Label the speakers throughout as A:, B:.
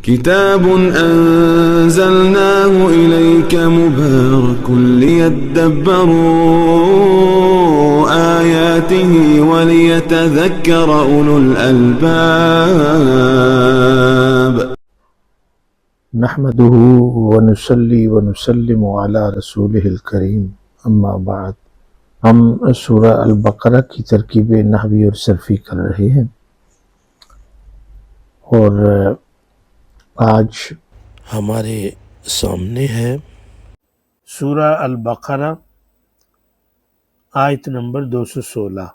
A: كتاب أنزلناه إليك مبارك ليدبروا آياته وليتذكر أولو الألباب
B: نحمده ونصلي ونسلم على رسوله الکریم اما بعد۔ ہم سورہ البقرہ کی ترکیب نحوی اور صرفی کر رہے ہیں، اور آج
C: ہمارے سامنے ہے
B: سورہ البقرہ آیت نمبر 216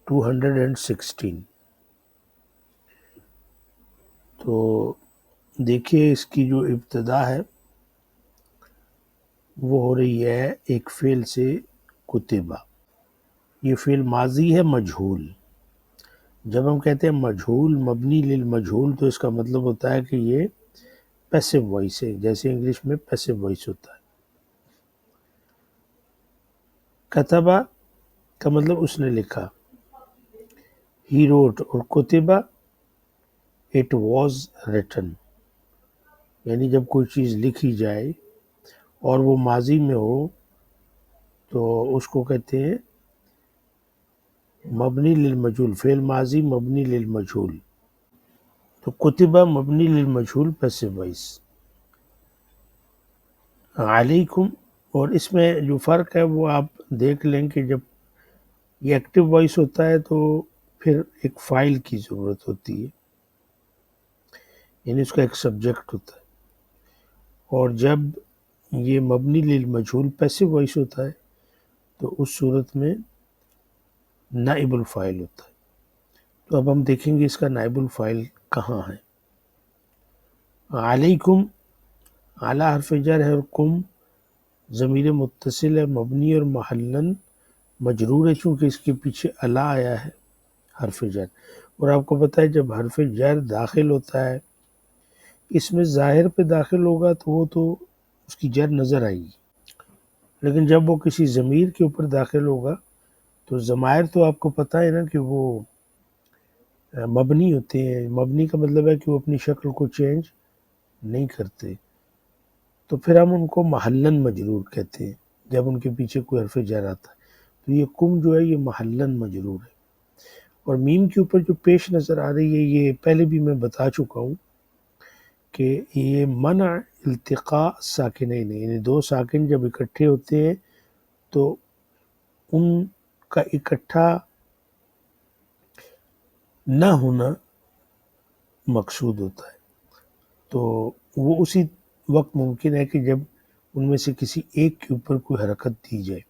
B: 216۔ تو دیکھیے اس کی جو ابتدا ہے وہ ہو رہی ہے ایک فعل سے، کتبہ۔ یہ فعل ماضی ہے مجہول۔ جب ہم کہتے ہیں مجہول مبنی للمجہول تو اس کا مطلب ہوتا ہے کہ یہ پیسو وائس ہے، جیسے انگلش میں پیسو وائس ہوتا ہے۔ کتبہ کا مطلب اس نے لکھا، ہی روٹ، اور کتبہ اٹ واز ریٹن، یعنی جب کوئی چیز لکھی جائے اور وہ ماضی میں ہو تو اس کو کہتے ہیں مبنی للمجہول، فعل ماضی مبنی للمجہول۔ تو کتبہ مبنی للمجہول پیسو وائس۔ علیکم، اور اس میں جو فرق ہے وہ آپ دیکھ لیں کہ جب یہ ایکٹیو وائس ہوتا ہے تو پھر ایک فائل کی ضرورت ہوتی ہے، یعنی اس کا ایک سبجیکٹ ہوتا ہے، اور جب یہ مبنی للمجہول پیسو وائس ہوتا ہے تو اس صورت میں نائب الفاعل ہوتا ہے۔ تو اب ہم دیکھیں گے اس کا نائب الفاعل کہاں ہے۔ علیکم، اعلیٰ حرف جر ہے، اور کم ضمیر متصل ہے، مبنی اور محلن مجرور ہے چونکہ اس کے پیچھے الا آیا ہے حرف جر۔ اور آپ کو پتہ ہے جب حرف جر داخل ہوتا ہے اس میں ظاہر پہ داخل ہوگا تو وہ تو اس کی جر نظر آئے گی، لیکن جب وہ کسی ضمیر کے اوپر داخل ہوگا تو ضمائر تو آپ کو پتہ ہے نا کہ وہ مبنی ہوتے ہیں۔ مبنی کا مطلب ہے کہ وہ اپنی شکل کو چینج نہیں کرتے، تو پھر ہم ان کو محلن مجرور کہتے ہیں جب ان کے پیچھے کوئی حرف جر آتا ہے۔ تو یہ کم جو ہے یہ محلن مجرور ہے، اور میم کے اوپر جو پیش نظر آ رہی ہے یہ پہلے بھی میں بتا چکا ہوں کہ یہ منع التقاء ساکنین ہے، یعنی دو ساکن جب اکٹھے ہوتے ہیں تو ان کا اکٹھا نہ ہونا مقصود ہوتا ہے۔ تو وہ اسی وقت ممکن ہے کہ جب ان میں سے کسی ایک کے اوپر کوئی حرکت دی جائے۔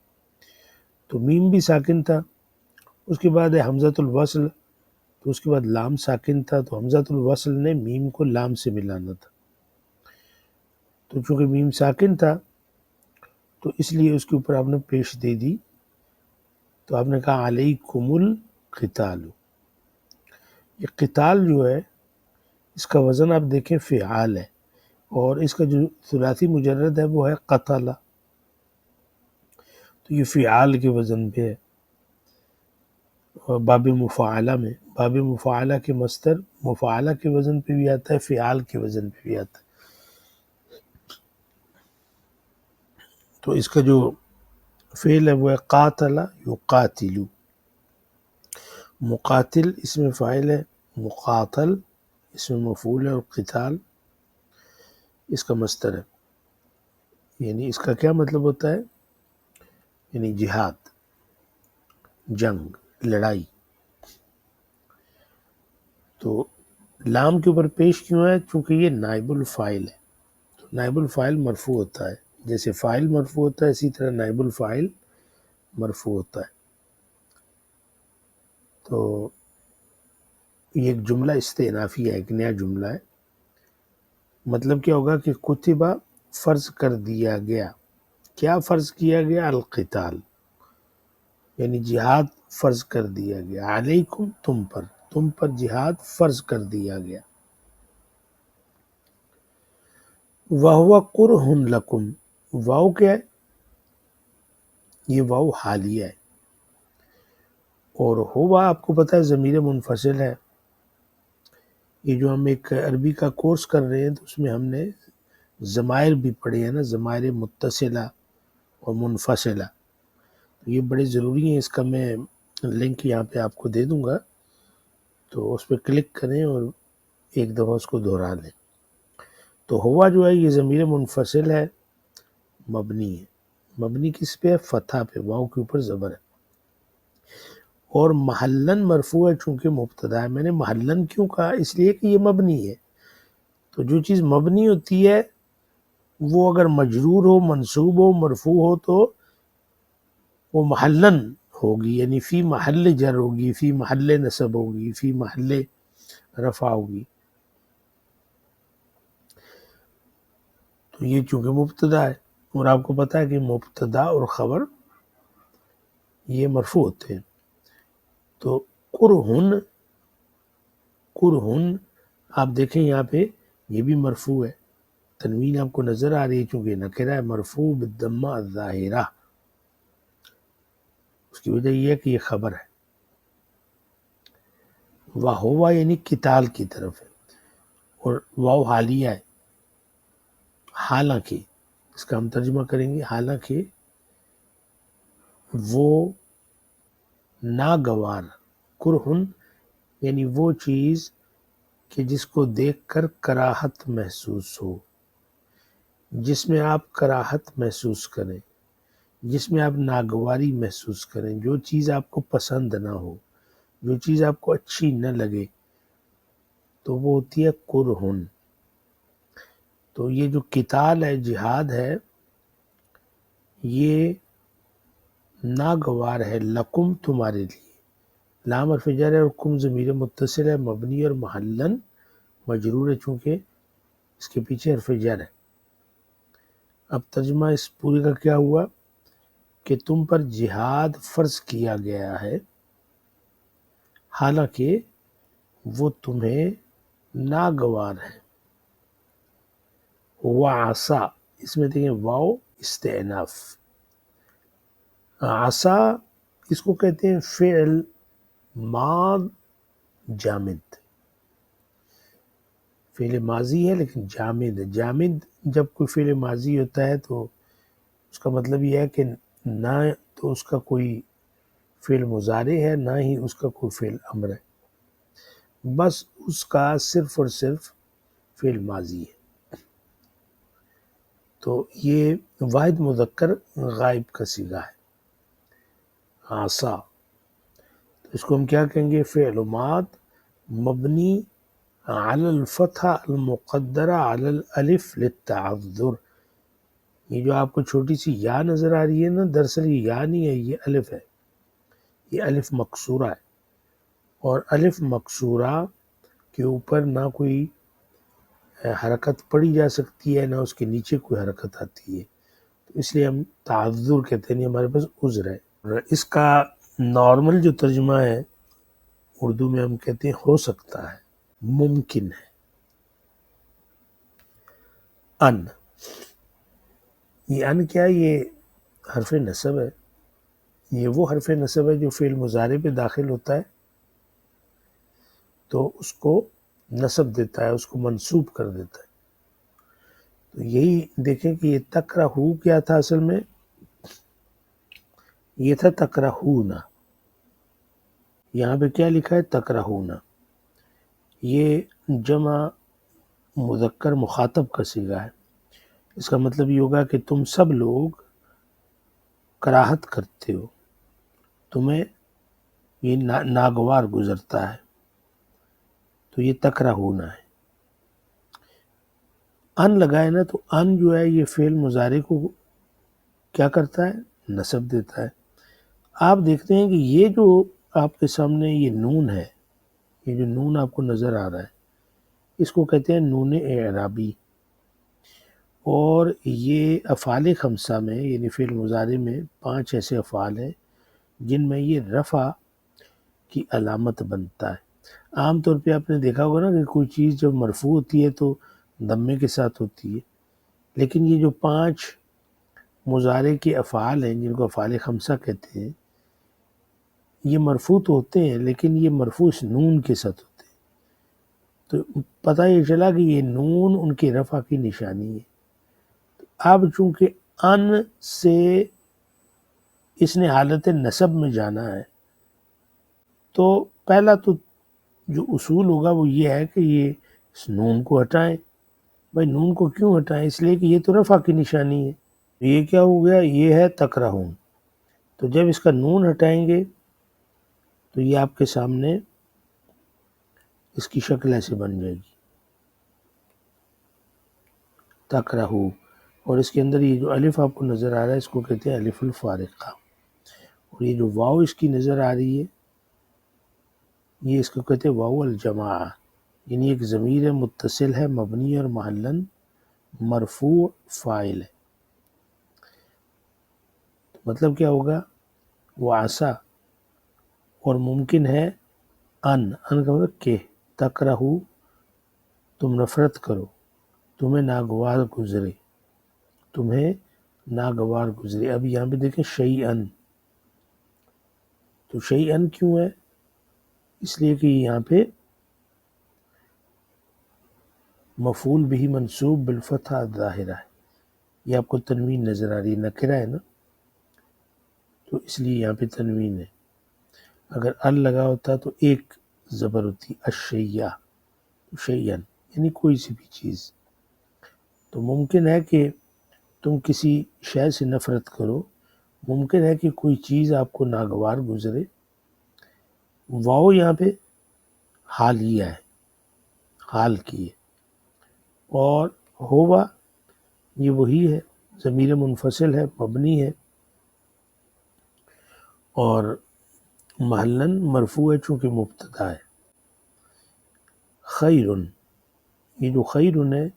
B: تو میم بھی ساکن تھا، اس کے بعد ہے حمزۃ الوصل، تو اس کے بعد لام ساکن تھا، تو حمزۃ الوصل نے میم کو لام سے ملانا تھا۔ تو چونکہ میم ساکن تھا تو اس لیے اس کے اوپر آپ نے پیش دے دی، تو آپ نے کہا علیکم القتال۔ یہ قتال جو ہے اس کا وزن آپ دیکھیں فعال ہے، اور اس کا جو ثلاثی مجرد ہے وہ ہے قتل، تو یہ فعال کے وزن پہ ہے۔ اور باب مفاعلہ میں، باب مفاعلہ کے مصدر مفاعلہ کے وزن پہ بھی آتا ہے، فعال کے وزن پہ بھی آتا ہے۔ تو اس کا جو فعل ہے وہ ہے قاتل یقاتل، مقاتل اس میں فاعل ہے، مقاتل اس میں مفعول ہے، اور قتال اس کا مصدر ہے۔ یعنی اس کا کیا مطلب ہوتا ہے؟ یعنی جہاد، جنگ، لڑائی۔ تو لام کے اوپر پیش کیوں ہے؟ چونکہ یہ نائب الفاعل ہے، تو نائب الفاعل مرفوع ہوتا ہے، جیسے فاعل مرفوع ہوتا ہے اسی طرح نائب الفاعل مرفوع ہوتا ہے۔ تو یہ ایک جملہ استئنافی ہے، ایک نیا جملہ ہے۔ مطلب کیا ہوگا کہ کتبہ فرض کر دیا گیا، کیا فرض کیا گیا؟ القتال، یعنی جہاد فرض کر دیا گیا، علیکم تم پر جہاد فرض کر دیا گیا۔ وَهُوَ كُرْهٌ لَكُمْ، واو کیا ہے؟ یہ واو حالیہ ہے، اور ہوا آپ کو پتہ ہے ضمیر منفصل ہے، یہ جو ہم ایک عربی کا کورس کر رہے ہیں تو اس میں ہم نے ضمائر بھی پڑھے ہیں نا، ضمائر متصلہ اور منفصلہ، یہ بڑے ضروری ہیں۔ اس کا میں لنک یہاں پہ آپ کو دے دوں گا، تو اس پہ کلک کریں اور ایک دفعہ اس کو دہرا لیں۔ تو ہوا جو ہے یہ ضمیر منفصل ہے، مبنی ہے۔ مبنی کس پہ ہے؟ فتح پہ، واو کے اوپر زبر ہے۔ اور محلن مرفوع ہے چونکہ مبتدا ہے۔ میں نے محلن کیوں کہا؟ اس لیے کہ یہ مبنی ہے۔ تو جو چیز مبنی ہوتی ہے وہ اگر مجرور ہو، منصوب ہو، مرفوع ہو تو وہ محلن ہوگی، یعنی فی محل جر ہوگی، فی محل نصب ہوگی، فی محل رفع ہوگی۔ تو یہ چونکہ مبتدا ہے، اور آپ کو پتا ہے کہ مبتدا اور خبر یہ مرفوع ہوتے ہیں۔ تو کرہن آپ دیکھیں یہاں پہ یہ بھی مرفوع ہے، تنوین آپ کو نظر آ رہی ہے چونکہ نکرہ ہے، مرفوع بالضمہ الظاہرہ۔ اس کی وجہ یہ ہے کہ یہ خبر ہے۔ وہوا یعنی قتال کی طرف ہے، اور واو حالیہ ہے، حالانکہ اس کا ہم ترجمہ کریں گے حالانکہ وہ ناگوار، کرہن یعنی وہ چیز کہ جس کو دیکھ کر کراہت محسوس ہو، جس میں آپ کراہت محسوس کریں، جس میں آپ ناگواری محسوس کریں، جو چیز آپ کو پسند نہ ہو، جو چیز آپ کو اچھی نہ لگے، تو وہ ہوتی ہے کرہن۔ تو یہ جو قتال ہے، جہاد ہے، یہ ناگوار ہے لکم تمہارے لیے۔ لام حرف جر ہے اور کم ضمیر متصل ہے، مبنی اور محلن مجرور ہے چونکہ اس کے پیچھے حرف جر ہے۔ اب ترجمہ اس پورے کا کیا ہوا کہ تم پر جہاد فرض کیا گیا ہے حالانکہ وہ تمہیں ناگوار ہے۔ وعسا، اس میں دیکھیں واو استئناف، عسا اس کو کہتے ہیں فعل ماض جامد، فعل ماضی ہے لیکن جامد ہے۔ جامد جب کوئی فعل ماضی ہوتا ہے تو اس کا مطلب یہ ہے کہ نہ تو اس کا کوئی فعل مضارع ہے، نہ ہی اس کا کوئی فعل امر ہے، بس اس کا صرف اور صرف فعل ماضی ہے۔ تو یہ واحد مذکر غائب کا صیغہ ہے عسا۔ تو اس کو ہم کیا کہیں گے؟ فعل ماض مبنی علی الفتحہ المقدرہ علی الالف للتعذر۔ یہ جو آپ کو چھوٹی سی یا نظر آ رہی ہے نا، دراصل یہ یا نہیں ہے، یہ الف ہے، یہ الف مکسورہ ہے، اور الف مکسورہ کے اوپر نہ کوئی حرکت پڑی جا سکتی ہے، نہ اس کے نیچے کوئی حرکت آتی ہے، تو اس لیے ہم تعذر کہتے ہیں، ہمارے پاس عذر ہے۔ اور اس کا نارمل جو ترجمہ ہے اردو میں ہم کہتے ہیں ہو سکتا ہے، ممکن ہے۔ ان، یہ ان کیا ہے؟ یہ حرف نصب ہے، یہ وہ حرف نصب ہے جو فعل مضارع پہ داخل ہوتا ہے تو اس کو نصب دیتا ہے، اس کو منصوب کر دیتا ہے۔ تو یہی دیکھیں کہ یہ تکرہو کیا تھا اصل میں؟ یہ تھا تکرہونا، یہاں پہ کیا لکھا ہے؟ تکرہونا۔ یہ جمع مذکر مخاطب کا صیغہ ہے، اس کا مطلب یہ ہوگا کہ تم سب لوگ کراہت کرتے ہو، تمہیں یہ ناگوار گزرتا ہے، تو یہ تکرہونا ہے۔ ان لگائے نا تو ان جو ہے یہ فعل مضارع کو کیا کرتا ہے؟ نصب دیتا ہے۔ آپ دیکھتے ہیں کہ یہ جو آپ کے سامنے یہ نون ہے، یہ جو نون آپ کو نظر آ رہا ہے، اس کو کہتے ہیں نون اعرابی، اور یہ افعال خمسہ میں یعنی فعل مضارع میں 5 ایسے افعال ہیں جن میں یہ رفع کی علامت بنتا ہے۔ عام طور پہ آپ نے دیکھا ہوگا نا کہ کوئی چیز جب مرفوع ہوتی ہے تو ضمے کے ساتھ ہوتی ہے، لیکن یہ جو 5 مضارع کے افعال ہیں جن کو افعال خمسہ کہتے ہیں، یہ مرفوع تو ہوتے ہیں لیکن یہ مرفوع اس نون کے ساتھ ہوتے ہیں، تو پتہ یہ چلا کہ یہ نون ان کے رفع کی نشانی ہے۔ اب چونکہ ان سے اس نے حالت نصب میں جانا ہے، تو پہلا تو جو اصول ہوگا وہ یہ ہے کہ یہ اس نون کو ہٹائیں۔ بھائی نون کو کیوں ہٹائیں؟ اس لیے کہ یہ تو رفع کی نشانی ہے۔ یہ کیا ہو گیا؟ یہ ہے تکرہون۔ تو جب اس کا نون ہٹائیں گے تو یہ آپ کے سامنے اس کی شکل ایسے بن جائے گی، تکرہو۔ اور اس کے اندر یہ جو الف آپ کو نظر آ رہا ہے اس کو کہتے ہیں الف الفارقہ، اور یہ جو واو اس کی نظر آ رہی ہے یہ اس کو کہتے ہیں واو الجماعہ، یعنی ایک ضمیر متصل ہے، مبنی اور محلن مرفوع فاعل ہے۔ مطلب کیا ہوگا؟ وہ عسا، اور ممکن ہے ان کا مطلب کہ تکرہو، تم نفرت کرو، تمہیں ناگوار گزرے، تمہیں ناگوار گزرے۔ اب یہاں پہ دیکھیں شیئن، تو شیئن کیوں ہے؟ اس لیے کہ یہاں پہ مفعول بھی منصوب بالفتحہ الظاہرہ ہے، یہ آپ کو تنوین نظر آ رہی ہے، نکرہ ہے نا، تو اس لیے یہاں پہ تنوین ہے۔ اگر ال لگا ہوتا تو ایک زبر ہوتی، الشیء، شیئن یعنی کوئی سی بھی چیز۔ تو ممکن ہے کہ تم کسی شے سے نفرت کرو، ممکن ہے کہ کوئی چیز آپ کو ناگوار گزرے۔ واو یہاں پہ حالیہ ہے، حال کی ہے، اور ہوا یہ وہی ہے، ضمیر منفصل ہے، مبنی ہے، اور محلن مرفوع ہے چونکہ مبتدا ہے۔ خیرن، یہ جو خیرن ہے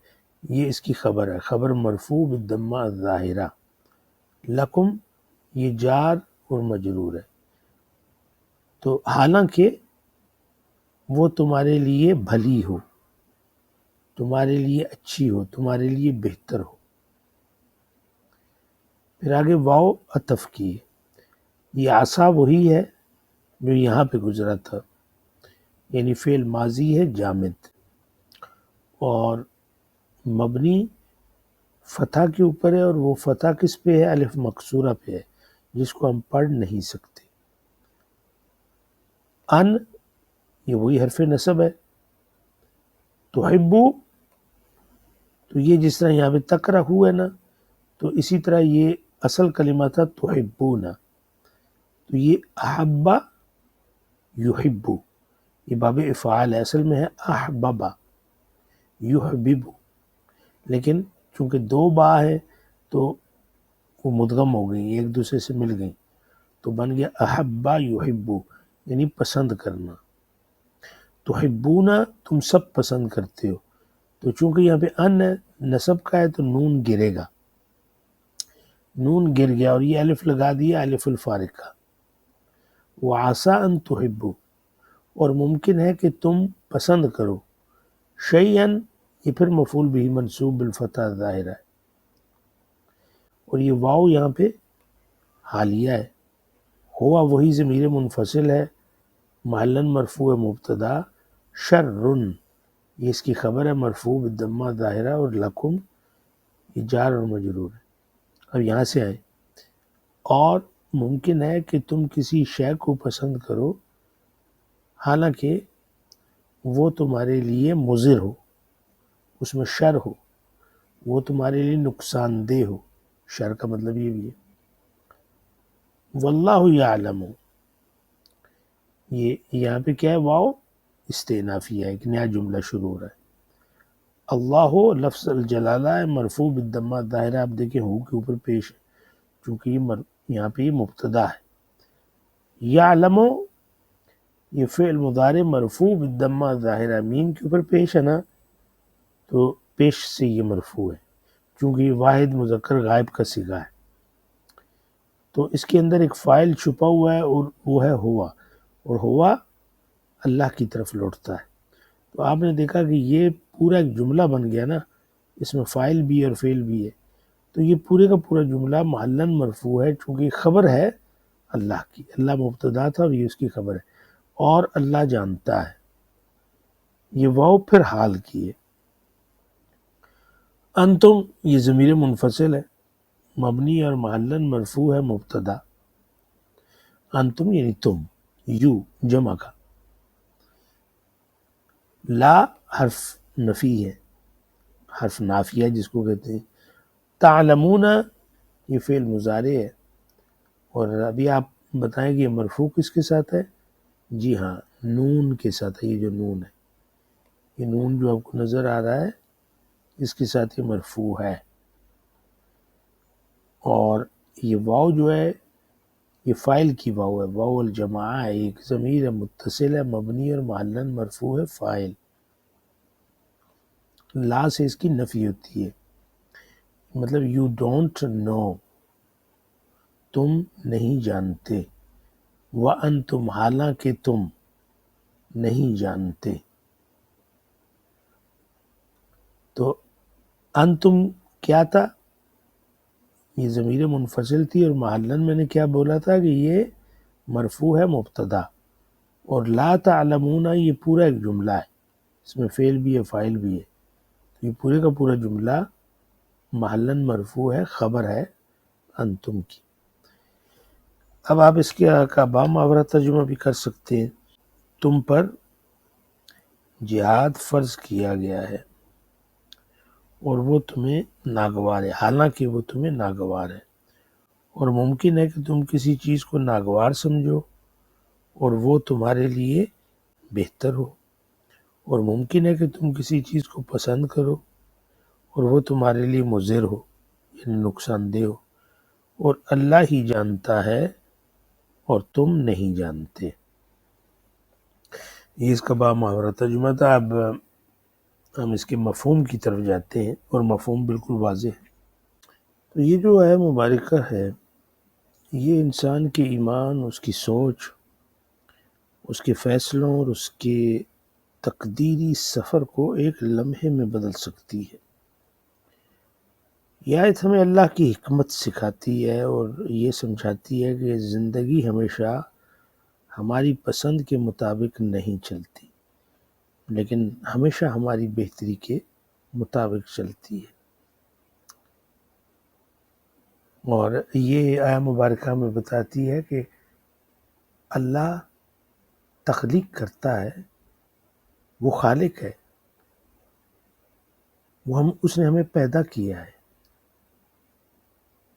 B: یہ اس کی خبر ہے، خبر مرفوع بالضمہ الظاہرہ۔ لکم یہ جار اور مجرور ہے، تو حالانکہ وہ تمہارے لیے بھلی ہو، تمہارے لیے اچھی ہو، تمہارے لیے بہتر ہو۔ پھر آگے واو عطف کی ہے، یہ عصا وہی ہے جو یہاں پہ گزرا تھا، یعنی فعل ماضی ہے جامد، اور مبنی فتح کے اوپر ہے، اور وہ فتح کس پہ ہے؟ الف مکسورہ پہ ہے، جس کو ہم پڑھ نہیں سکتے۔ ان یہ وہی حرف نصب ہے، تحبو، تو یہ جس طرح یہاں پہ تکرہو ہے نا، تو اسی طرح یہ اصل کلمہ تھا تحبونا، تو یہ احبا یحبو، یہ باب افعال ہے، اصل میں ہے احببا یحببو، لیکن چونکہ دو با ہے تو وہ مدغم ہو گئی، ایک دوسرے سے مل گئی، تو بن گیا احبا یحبو، یعنی پسند کرنا۔ تحبونا تم سب پسند کرتے ہو، تو چونکہ یہاں پہ ان ہے، نصب کا ہے، تو نون گرے گا، نون گر گیا، اور یہ الف لگا دیا الف الفارقہ۔ وعسى ان تحبو، اور ممکن ہے کہ تم پسند کرو، شیئن یہ پھر مفعول بھی منصوب بالفتح ظاہرہ ہے، اور یہ واو یہاں پہ حالیہ ہے، ہوا وہی ضمیر منفصل ہے، محلن مرفوع مبتدا، شرن یہ اس کی خبر ہے مرفوع بالضمہ ظاہرہ، اور لکم یہ جار اور مجرور ہے۔ اب یہاں سے آئیں، اور ممکن ہے کہ تم کسی شے کو پسند کرو حالانکہ وہ تمہارے لیے مضر ہو، اس میں شر ہو، وہ تمہارے لیے نقصان دہ ہو، شر کا مطلب یہ بھی ہے۔ واللہ یعلم، یہ یہاں پہ کیا ہے؟ واو استئنافیہ ہے، ایک نیا جملہ شروع ہو رہا ہے۔ اللہ لفظ الجلالہ ہے، مرفوع بالضمہ ظاہرہ، آپ دیکھیں ہو کے اوپر پیش ہے، چونکہ یہاں پہ یہ مبتدا ہے۔ یعلم یہ فعل مضارع مرفوع بالضمہ ظاہرہ، میم کے اوپر پیش ہے نا، تو پیش سے یہ مرفوع ہے، چونکہ یہ واحد مذکر غائب کا صیغہ ہے، تو اس کے اندر ایک فاعل چھپا ہوا ہے، اور وہ ہے ہوا، اور ہوا اللہ کی طرف لوٹتا ہے۔ تو آپ نے دیکھا کہ یہ پورا ایک جملہ بن گیا نا، اس میں فاعل بھی اور فعل بھی ہے، تو یہ پورے کا پورا جملہ محلن مرفوع ہے، چونکہ خبر ہے اللہ کی، اللہ مبتدا تھا اور یہ اس کی خبر ہے، اور اللہ جانتا ہے۔ یہ واو پھر حال کی ہے. انتم یہ ضمیر منفصل ہے، مبنی اور محلن مرفوع ہے مبتدا. انتم یعنی تم، یو جمع کا. لا حرف نفی ہے، حرف نافیہ جس کو کہتے ہیں. تعلمون یہ فعل مضارع ہے، اور ابھی آپ بتائیں کہ یہ مرفوع کس کے ساتھ ہے؟ جی ہاں، نون کے ساتھ ہے. یہ جو نون ہے، یہ نون جو آپ کو نظر آ رہا ہے اس کے ساتھ یہ مرفوع ہے. اور یہ واو جو ہے یہ فاعل کی واو ہے، واو الجماعہ ہے، ایک ضمیر ہے متصل ہے مبنی اور محلن مرفوع ہے فاعل. لا سے اس کی نفی ہوتی ہے، مطلب یو ڈونٹ نو، تم نہیں جانتے. وَأَنْتُمْ حالانکہ تم نہیں جانتے. تو انتم کیا تھا؟ یہ ضمیر منفصل تھی، اور محلن میں نے کیا بولا تھا کہ یہ مرفوع ہے مبتدا. اور لا تعلمون یہ پورا ایک جملہ ہے، اس میں فعل بھی ہے فاعل بھی ہے. یہ پورے کا پورا جملہ محلن مرفوع ہے، خبر ہے انتم کی. اب آپ اس کے کا با محاورہ ترجمہ بھی کر سکتے ہیں. تم پر جہاد فرض کیا گیا ہے اور وہ تمہیں ناگوار ہے، حالانکہ وہ تمہیں ناگوار ہے. اور ممکن ہے کہ تم کسی چیز کو ناگوار سمجھو اور وہ تمہارے لیے بہتر ہو، اور ممکن ہے کہ تم کسی چیز کو پسند کرو اور وہ تمہارے لیے مضر ہو، یعنی نقصان دہ ہو. اور اللہ ہی جانتا ہے اور تم نہیں جانتے. یہ اس کا با محاورہ ترجمہ تھا. اب ہم اس کے مفہوم کی طرف جاتے ہیں، اور مفہوم بالکل واضح ہے. تو یہ جو ہے مبارکہ ہے، یہ انسان کے ایمان، اس کی سوچ، اس کے فیصلوں اور اس کے تقدیری سفر کو ایک لمحے میں بدل سکتی ہے. یہ آیت ہمیں اللہ کی حکمت سکھاتی ہے اور یہ سمجھاتی ہے کہ زندگی ہمیشہ ہماری پسند کے مطابق نہیں چلتی، لیکن ہمیشہ ہماری بہتری کے مطابق چلتی ہے. اور یہ آیہ مبارکہ میں بتاتی ہے کہ اللہ تخلیق کرتا ہے، وہ خالق ہے، اس نے ہمیں پیدا کیا ہے،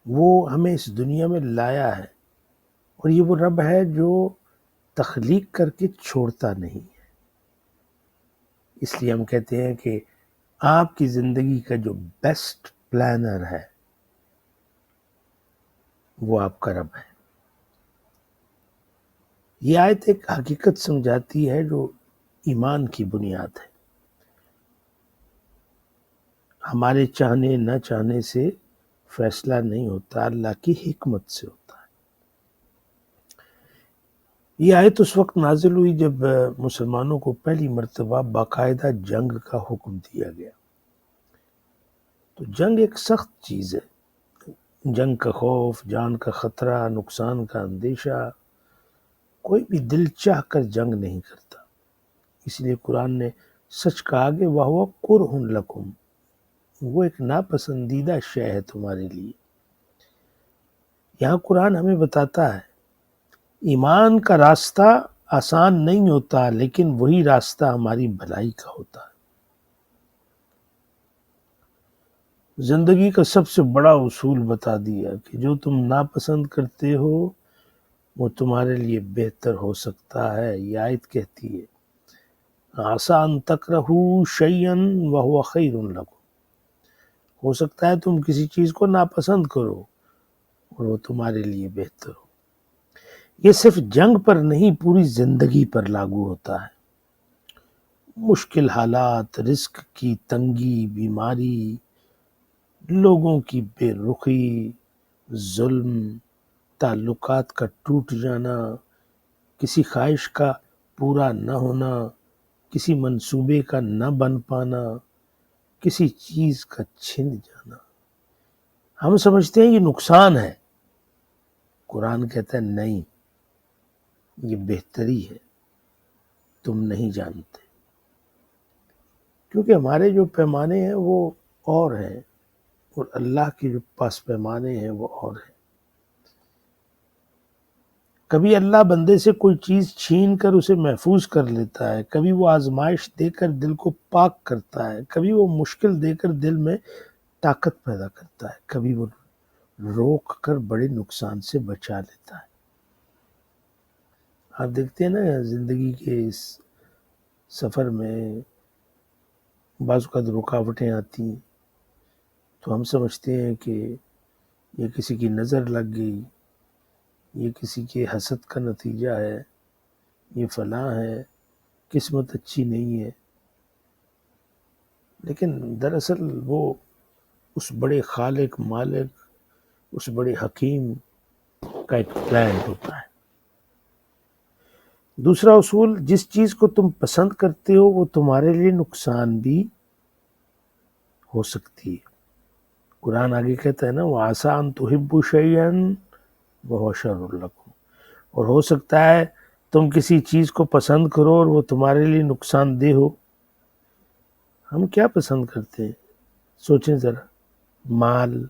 B: وہ ہمیں اس دنیا میں لایا ہے، اور یہ وہ رب ہے جو تخلیق کر کے چھوڑتا نہیں ہے. اس لیے ہم کہتے ہیں کہ آپ کی زندگی کا جو بیسٹ پلانر ہے وہ آپ کا رب ہے. یہ آیت ایک حقیقت سمجھاتی ہے جو ایمان کی بنیاد ہے. ہمارے چاہنے نہ چاہنے سے فیصلہ نہیں ہوتا، اللہ کی حکمت سے ہوتا ہے. یہ آیت اس وقت نازل ہوئی جب مسلمانوں کو پہلی مرتبہ باقاعدہ جنگ کا حکم دیا گیا. تو جنگ ایک سخت چیز ہے، جنگ کا خوف، جان کا خطرہ، نقصان کا اندیشہ، کوئی بھی دل چاہ کر جنگ نہیں کرتا. اس لیے قرآن نے سچ کہا کہ وَهُوَ كُرْهٌ لَكُمْ، وہ ایک ناپسندیدہ شے ہے تمہارے لیے. یہاں قرآن ہمیں بتاتا ہے ایمان کا راستہ آسان نہیں ہوتا، لیکن وہی راستہ ہماری بھلائی کا ہوتا ہے. زندگی کا سب سے بڑا اصول بتا دیا کہ جو تم ناپسند کرتے ہو وہ تمہارے لیے بہتر ہو سکتا ہے. یہ آیت کہتی ہے عَسَىٰ أَن تَكْرَهُوا شَيْئًا وَهُوَ خَيْرٌ لَكُمْ، ہو سکتا ہے تم کسی چیز کو ناپسند کرو اور وہ تمہارے لیے بہتر ہو. یہ صرف جنگ پر نہیں، پوری زندگی پر لاگو ہوتا ہے. مشکل حالات، رزق کی تنگی، بیماری، لوگوں کی بے رخی، ظلم، تعلقات کا ٹوٹ جانا، کسی خواہش کا پورا نہ ہونا، کسی منصوبے کا نہ بن پانا، کسی چیز کا چھن جانا، ہم سمجھتے ہیں یہ نقصان ہے. قرآن کہتا ہے نہیں، یہ بہتری ہے، تم نہیں جانتے. کیونکہ ہمارے جو پیمانے ہیں وہ اور ہیں، اور اللہ کے جو پاس پیمانے ہیں وہ اور ہیں۔ کبھی اللہ بندے سے کوئی چیز چھین کر اسے محفوظ کر لیتا ہے، کبھی وہ آزمائش دے کر دل کو پاک کرتا ہے، کبھی وہ مشکل دے کر دل میں طاقت پیدا کرتا ہے، کبھی وہ روک کر بڑے نقصان سے بچا لیتا ہے۔ آپ دیکھتے ہیں نا زندگی کے اس سفر میں بعض اوقات رکاوٹیں آتی ہیں تو ہم سمجھتے ہیں کہ یہ کسی کی نظر لگ گئی، یہ کسی کے حسد کا نتیجہ ہے، یہ فلاں ہے، قسمت اچھی نہیں ہے۔ لیکن دراصل وہ اس بڑے خالق مالک، اس بڑے حکیم کا ایک پلان ہوتا ہے۔ دوسرا اصول، جس چیز کو تم پسند کرتے ہو وہ تمہارے لیے نقصان بھی ہو سکتی ہے۔ قرآن آگے کہتا ہے نا وَعَسَىٰ أَن تُحِبُّوا شَيْئًا وَهُوَ شَرٌّ لَكُمْ، اور ہو سکتا ہے تم کسی چیز کو پسند کرو اور وہ تمہارے لیے نقصان دہ ہو۔ ہم کیا پسند کرتے ہیں؟ سوچیں ذرا، مال،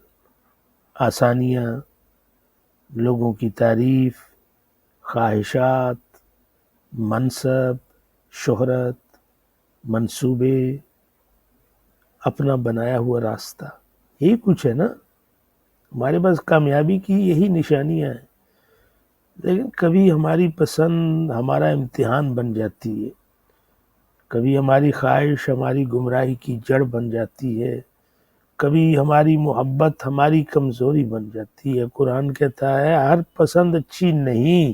B: آسانیاں، لوگوں کی تعریف، خواہشات، منصب، شہرت، منصوبے، اپنا بنایا ہوا راستہ، یہی کچھ ہے نا۔ ہمارے پاس کامیابی کی یہی نشانیاں ہیں، لیکن کبھی ہماری پسند ہمارا امتحان بن جاتی ہے، کبھی ہماری خواہش ہماری گمراہی کی جڑ بن جاتی ہے، کبھی ہماری محبت ہماری کمزوری بن جاتی ہے۔ قرآن کہتا ہے ہر پسند اچھی نہیں،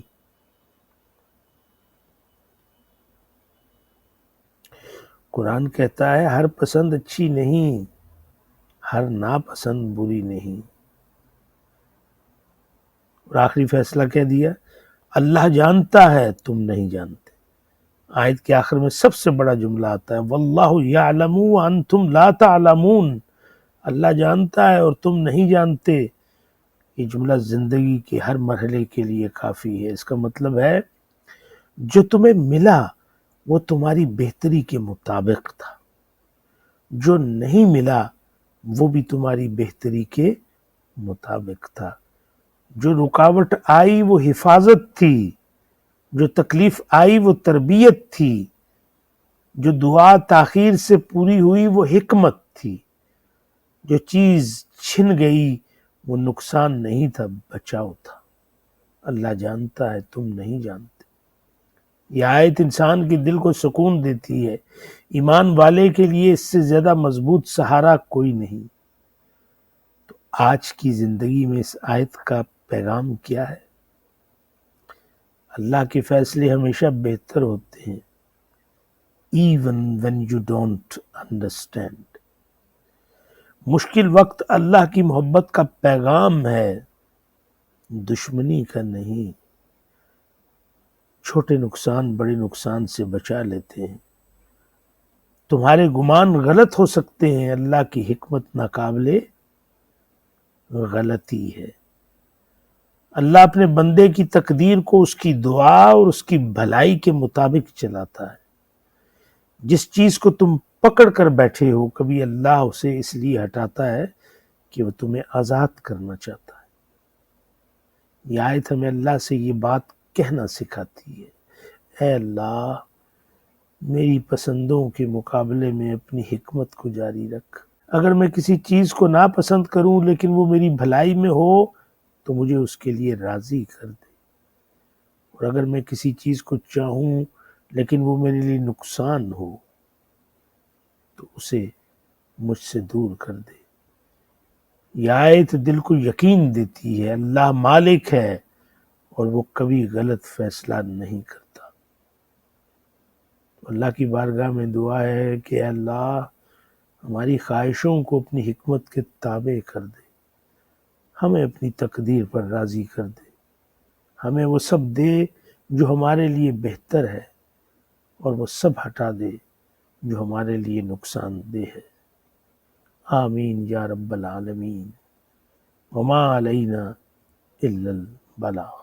B: قرآن کہتا ہے ہر پسند اچھی نہیں، ہر ناپسند بری نہیں۔ اور آخری فیصلہ کہہ دیا اللہ جانتا ہے تم نہیں جانتے۔ آیت کے آخر میں سب سے بڑا جملہ آتا ہے واللہ یعلم وانتم لا تعلمون، اللہ جانتا ہے اور تم نہیں جانتے۔ یہ جملہ زندگی کے ہر مرحلے کے لیے کافی ہے۔ اس کا مطلب ہے جو تمہیں ملا وہ تمہاری بہتری کے مطابق تھا، جو نہیں ملا وہ بھی تمہاری بہتری کے مطابق تھا۔ جو رکاوٹ آئی وہ حفاظت تھی، جو تکلیف آئی وہ تربیت تھی، جو دعا تاخیر سے پوری ہوئی وہ حکمت تھی، جو چیز چھن گئی وہ نقصان نہیں تھا بچاؤ تھا۔ اللہ جانتا ہے تم نہیں جانتے۔ یہ آیت انسان کے دل کو سکون دیتی ہے، ایمان والے کے لیے اس سے زیادہ مضبوط سہارا کوئی نہیں۔ تو آج کی زندگی میں اس آیت کا پیغام کیا ہے؟ اللہ کے فیصلے ہمیشہ بہتر ہوتے ہیں even when you don't understand۔ مشکل وقت اللہ کی محبت کا پیغام ہے، دشمنی کا نہیں۔ چھوٹے نقصان بڑے نقصان سے بچا لیتے ہیں۔ تمہارے گمان غلط ہو سکتے ہیں، اللہ کی حکمت ناقابل غلطی ہے۔ اللہ اپنے بندے کی تقدیر کو اس کی دعا اور اس کی بھلائی کے مطابق چلاتا ہے۔ جس چیز کو تم پکڑ کر بیٹھے ہو کبھی اللہ اسے اس لیے ہٹاتا ہے کہ وہ تمہیں آزاد کرنا چاہتا ہے۔ یہ آیت ہمیں اللہ سے یہ بات کہنا سکھاتی ہے اے اللہ میری پسندوں کے مقابلے میں اپنی حکمت کو جاری رکھ۔ اگر میں کسی چیز کو ناپسند کروں لیکن وہ میری بھلائی میں ہو تو مجھے اس کے لیے راضی کر دے، اور اگر میں کسی چیز کو چاہوں لیکن وہ میرے لیے نقصان ہو تو اسے مجھ سے دور کر دے۔ یہ آیت دل کو یقین دیتی ہے اللہ مالک ہے اور وہ کبھی غلط فیصلہ نہیں کرتا۔ اللہ کی بارگاہ میں دعا ہے کہ اے اللہ ہماری خواہشوں کو اپنی حکمت کے تابع کر دے، ہمیں اپنی تقدیر پر راضی کر دے، ہمیں وہ سب دے جو ہمارے لیے بہتر ہے اور وہ سب ہٹا دے جو ہمارے لیے نقصان دہ ہے۔ آمین یا رب العالمین۔ وما علینا الا البلاغ۔